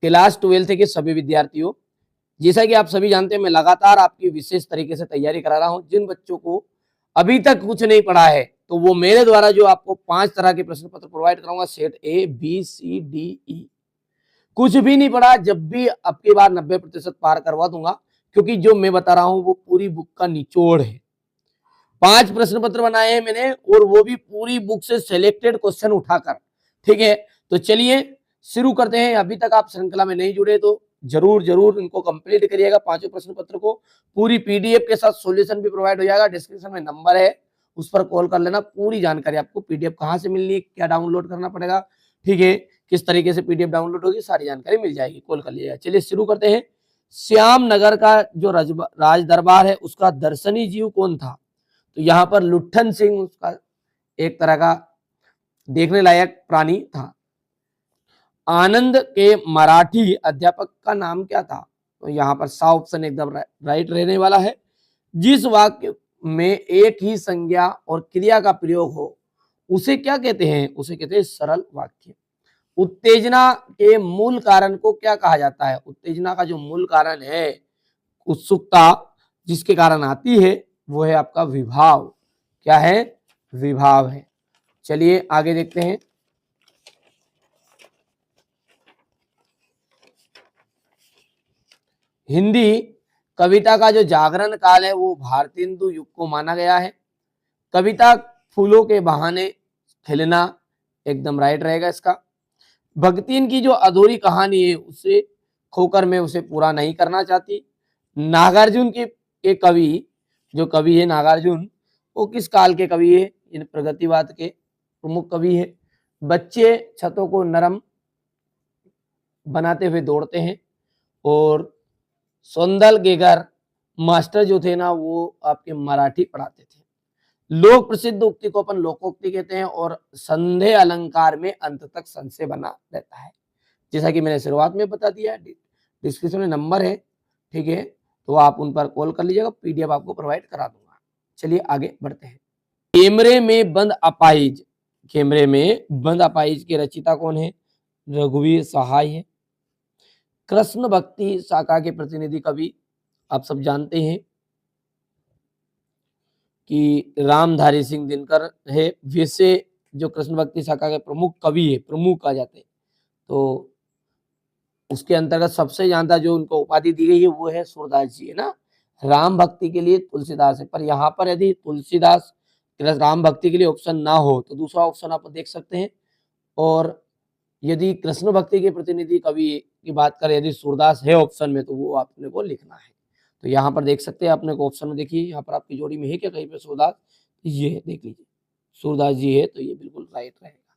Class 12th के सभी विद्यार्थियों, जैसा कि आप सभी जानते हैं मैं लगातार आपकी विशेष तरीके से तैयारी करा रहा हूं। जिन बच्चों को अभी तक कुछ नहीं पढ़ा है तो वो मेरे द्वारा जो आपको 5 तरह के प्रश्न पत्र प्रोवाइड कराऊंगा, set A B C D E. कुछ भी नहीं पढ़ा, जब भी अब की बार 90% पार करवा दूंगा, क्योंकि जो मैं बता रहा हूं वो पूरी बुक का निचोड़ है। 5 प्रश्न पत्र बनाए हैं मैंने, और वो भी पूरी बुक से सिलेक्टेड क्वेश्चन उठाकर। ठीक है, तो चलिए शुरू करते हैं। अभी तक आप श्रृंखला में नहीं जुड़े तो जरूर जरूर इनको कंप्लीट करिएगा, 5 प्रश्न पत्र को। पूरी पीडीएफ के साथ सॉल्यूशन भी प्रोवाइड हो जाएगा। डिस्क्रिप्शन में नंबर है, उस पर कॉल कर लेना। पूरी जानकारी आपको पीडीएफ कहाँ से मिलनी है, क्या डाउनलोड करना पड़ेगा, ठीक है, किस तरीके से पीडीएफ डाउनलोड होगी, सारी जानकारी मिल जाएगी, कॉल कर लीजिएगा। चलिए शुरू करते हैं। श्याम नगर का जो राज दरबार है उसका दर्शनी जीव कौन था? तो यहाँ पर लुट्ठन सिंह उसका एक तरह का देखने लायक प्राणी था। आनंद के मराठी अध्यापक का नाम क्या था? तो यहाँ पर सा ऑप्शन एकदम राइट रहने वाला है। जिस वाक्य में एक ही संज्ञा और क्रिया का प्रयोग हो उसे क्या कहते हैं? उसे कहते हैं सरल वाक्य। उत्तेजना के मूल कारण को क्या कहा जाता है? उत्तेजना का जो मूल कारण है, उत्सुकता जिसके कारण आती है, वो है आपका विभाव। क्या है? विभाव है। चलिए आगे देखते हैं। हिंदी कविता का जो जागरण काल है वो भारतेंदु युग को माना गया है। कविता फूलों के बहाने खिलना एकदम राइट रहेगा इसका। भगतीन की जो अधूरी कहानी है उसे खोकर मैं उसे पूरा नहीं करना चाहती। नागार्जुन के कवि, जो कवि है नागार्जुन, वो किस काल के कवि है? इन प्रगतिवाद के प्रमुख कवि है। बच्चे छतों को नरम बनाते हुए दौड़ते हैं। और सौंदल के घर मास्टर जो थे ना, वो आपके मराठी पढ़ाते थे। लोक प्रसिद्ध उक्ति को अपन लोकोक्ति कहते हैं। और संदेह अलंकार में अंत तक संशय बना रहता है, जैसा कि मैंने शुरुआत में बता दिया। डिस्क्रिप्शन में नंबर है, ठीक है, तो आप उन पर कॉल कर लीजिएगा, पीडीएफ आपको प्रोवाइड करा दूंगा। चलिए आगे बढ़ते हैं। कैमरे में बंद अपाहिज, कैमरे में बंद अपाहिज के रचिता कौन है? रघुवीर सहाय है। कृष्ण भक्ति शाखा के प्रतिनिधि कवि आप सब जानते हैं कि रामधारी सिंह दिनकर है। वैसे जो कृष्ण भक्ति शाखा के प्रमुख कवि है, प्रमुख कहा जाते हैं, तो उसके अंतर्गत सबसे ज्यादा जो उनको उपाधि दी गई है वो है सूरदास जी, है ना। राम भक्ति के लिए तुलसीदास है, पर यहाँ पर यदि तुलसीदास राम भक्ति के लिए ऑप्शन ना हो तो दूसरा ऑप्शन आप देख सकते हैं। और यदि कृष्ण भक्ति के प्रतिनिधि कवि की बात करें, यदि सूरदास है ऑप्शन में, तो वो आपने को लिखना है। तो यहाँ पर देख सकते हैं अपने को ऑप्शन में, देखिए यहाँ पर आपकी जोड़ी में है क्या कहीं पे सूरदास? ये है, देख लीजिए सूरदास जी है, तो ये बिल्कुल राइट रहेगा।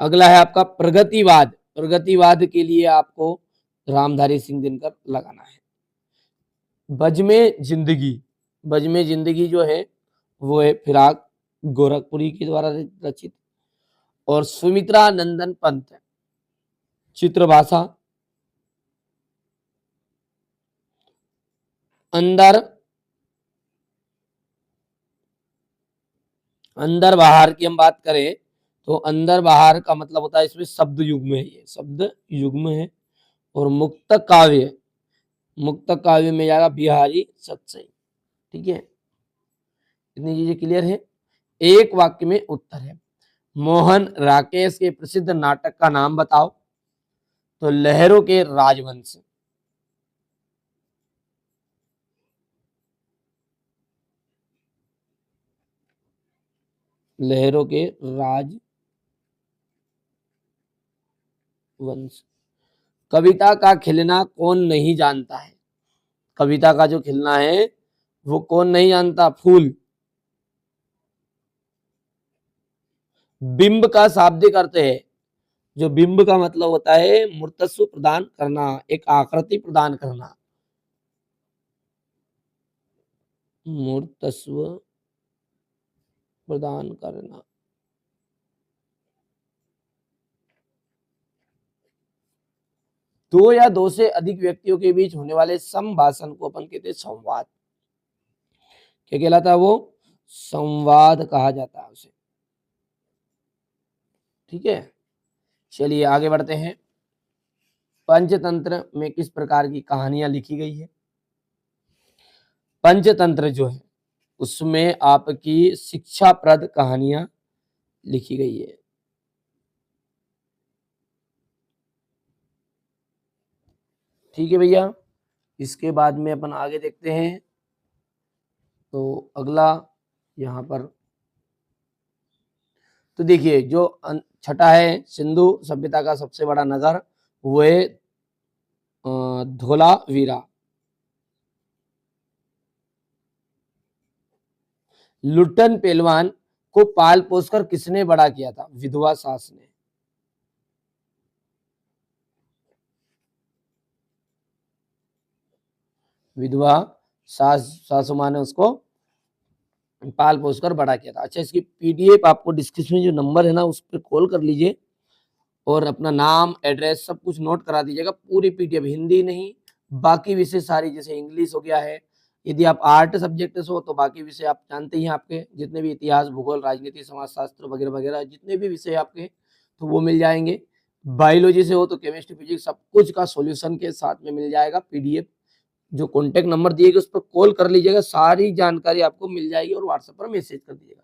अगला है आपका प्रगतिवाद। प्रगतिवाद के लिए आपको रामधारी सिंह दिनकर लगाना है। बज में जिंदगी, बज में जिंदगी जो है वो है फिराक गोरखपुरी के द्वारा रचित। और सुमित्रा नंदन पंत चित्रभाषा। अंदर अंदर बाहर की हम बात करें तो अंदर बाहर का मतलब होता है इसमें शब्द युग्म है, ये शब्द युग्म है। और मुक्त काव्य, मुक्त काव्य में जाएगा बिहारी सत्सई। ठीक है, इतनी चीजें क्लियर है। एक वाक्य में उत्तर है। मोहन राकेश के प्रसिद्ध नाटक का नाम बताओ। तो लहरों के राजवंश, लहरों के राजवंश। कविता का खिलना कौन नहीं जानता है? कविता का जो खिलना है वो कौन नहीं जानता? फूल। बिंब का शाब्दिक अर्थ है, जो बिंब का मतलब होता है मूर्तस्व प्रदान करना, एक आकृति प्रदान करना। मूर्तस्व प्रदान करना। दो या दो से अधिक व्यक्तियों के बीच होने वाले संभाषण को अपन कहते हैं संवाद। क्या कहलाता है वो? संवाद कहा जाता है उसे। ठीक है, चलिए आगे बढ़ते हैं। पंचतंत्र में किस प्रकार की कहानियां लिखी गई है? पंचतंत्र जो है उसमें आपकी शिक्षाप्रद कहानियां लिखी गई है। ठीक है भैया, इसके बाद में अपन आगे देखते हैं। तो अगला यहाँ पर तो देखिए जो छठा है, सिंधु सभ्यता का सबसे बड़ा नगर वो है धोलावीरा। लुट्टन पहलवान को पाल पोसकर किसने बड़ा किया था? विधवा सास ने। विधवा सासू माँ ने उसको पाल पोसकर बड़ा किया था। अच्छा, इसकी पीडीएफ आपको डिस्क्रिप्शन में जो नंबर है ना उस पर कॉल कर लीजिए और अपना नाम एड्रेस सब कुछ नोट करा दीजिएगा। पूरी पीडीएफ, हिंदी नहीं बाकी विषय सारी, जैसे इंग्लिश हो गया है, यदि आप आर्ट सब्जेक्ट से हो तो बाकी विषय आप जानते ही हैं, आपके जितने भी इतिहास, भूगोल, राजनीति, समाजशास्त्र वगैरह वगैरह जितने भी विषय आपके तो वो मिल जाएंगे। बायोलॉजी से हो तो केमिस्ट्री, फिजिक्स सब कुछ का सॉल्यूशन के साथ में मिल जाएगा। पीडीएफ जो कॉन्टेक्ट नंबर दिए गए उस पर कॉल कर लीजिएगा, सारी जानकारी आपको मिल जाएगी और व्हाट्सएप पर मैसेज कर दीजिएगा।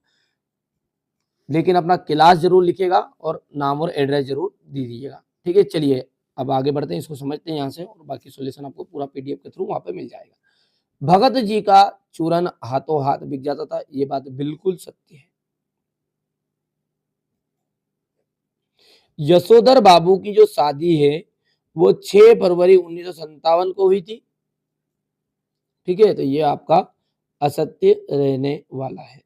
लेकिन अपना क्लास जरूर लिखिएगा और नाम और एड्रेस जरूर दे दीजिएगा। ठीक है, चलिए अब आगे बढ़ते हैं, इसको समझते हैं यहाँ से, और बाकी सॉल्यूशन आपको पूरा पीडीएफ के थ्रू वहां पे मिल जाएगा। भगत जी का चूरन हाथों हाथ बिक जाता था, ये बात बिल्कुल सत्य है। यशोधर बाबू की जो शादी है वो 6 फरवरी 1957 को हुई थी। ठीक है, तो ये आपका असत्य रहने वाला है।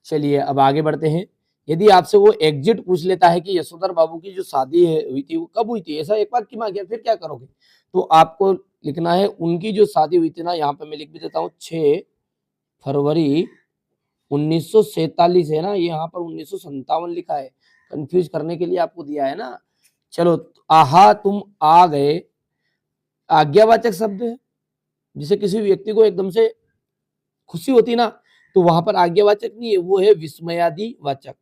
चलिए अब आगे बढ़ते हैं। यदि आपसे वो एग्जिट पूछ लेता है कि यशोधर बाबू की जो शादी है हुई थी वो कब हुई थी, ऐसा एक वाक्य में आ गया, फिर क्या करोगे? तो आपको लिखना है उनकी जो शादी हुई थी ना, यहाँ पे मैं लिख भी देता हूँ 6 फरवरी 1947 है ना, यहाँ पर 1957 लिखा है, कंफ्यूज करने के लिए आपको दिया है ना। चलो, आहा तुम आ गए आज्ञावाचक शब्द है, जिसे किसी व्यक्ति को एकदम से खुशी होती ना, तो वहां पर आज्ञावाचक नहीं है, वो है विस्मयादि वाचक।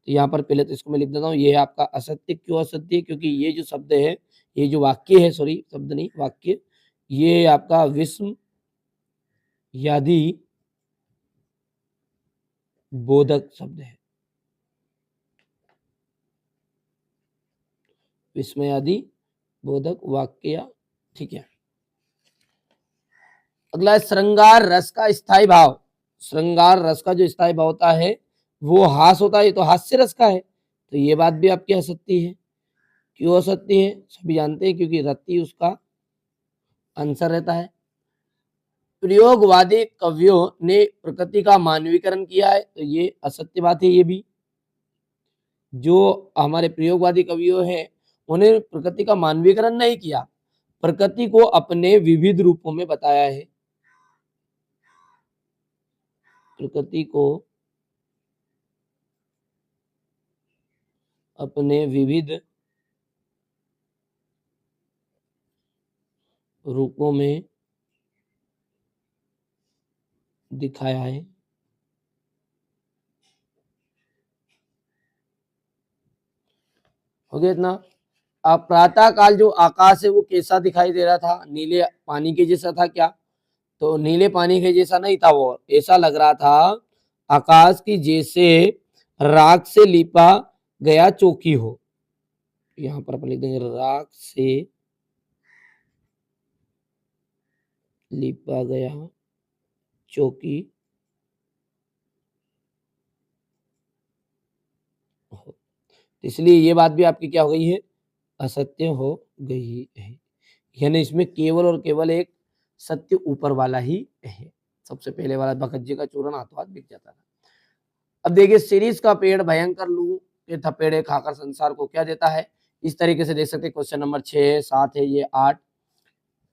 तो यहाँ पर पहले तो इसको मैं लिख देता हूँ, ये है आपका असत्य। क्यों असत्य? क्योंकि ये जो शब्द है, ये जो वाक्य है, सॉरी शब्द नहीं वाक्य, ये आपका विस्म यादि बोधक शब्द है, विस्मयादि बोधक वाक्य। ठीक है, अगला है श्रृंगार रस का स्थायी भाव। श्रृंगार रस का जो स्थायी भाव होता है वो हास होता है, ये तो हास्य रस का है, तो ये बात भी आपकी असत्य है। क्यों असत्य है? सभी जानते हैं, क्योंकि रति उसका आंसर रहता है। प्रयोगवादी कवियों ने प्रकृति का मानवीकरण किया है, तो ये असत्य बात है। ये भी जो हमारे प्रयोगवादी कवियों हैं उन्हें प्रकृति का मानवीकरण नहीं किया, प्रकृति को अपने विविध रूपों में बताया है। प्रकृति को अपने विविध रूपों में दिखाया है। हो गया इतना। अब प्रातः काल जो आकाश है वो कैसा दिखाई दे रहा था? नीले पानी के जैसा था क्या? तो नीले पानी के जैसा नहीं था, वो ऐसा लग रहा था आकाश की जैसे राख से लिपा गया चौकी हो। यहाँ पर अपन लिख देंगे राख से लिपा गया चौकी हो। इसलिए ये बात भी आपकी क्या हो गई है? असत्य हो गई है। यानी इसमें केवल और केवल एक सत्य ऊपर वाला ही है। सबसे पहले वाला भगत जी का चूरन हाथों हाथ बिक जाता था। अब देखिए, सीरीज का पेड़ भयंकर लू के थपेड़े खाकर संसार को क्या देता है? इस तरीके से देख सकते हैं। क्वेश्चन नंबर 6, 7 है, ये 8,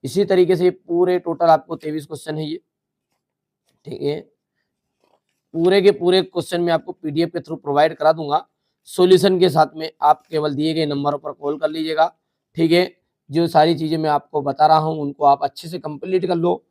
इसी तरीके से पूरे टोटल आपको 23 क्वेश्चन है ये। ठीक है, पूरे के पूरे क्वेश्चन में आपको पीडीएफ के थ्रू प्रोवाइड करा दूंगा सॉल्यूशन के साथ में। आप केवल दिए गए नंबरों पर कॉल कर लीजिएगा। ठीक है, जो सारी चीजें मैं आपको बता रहा हूँ उनको आप अच्छे से कंप्लीट कर लो।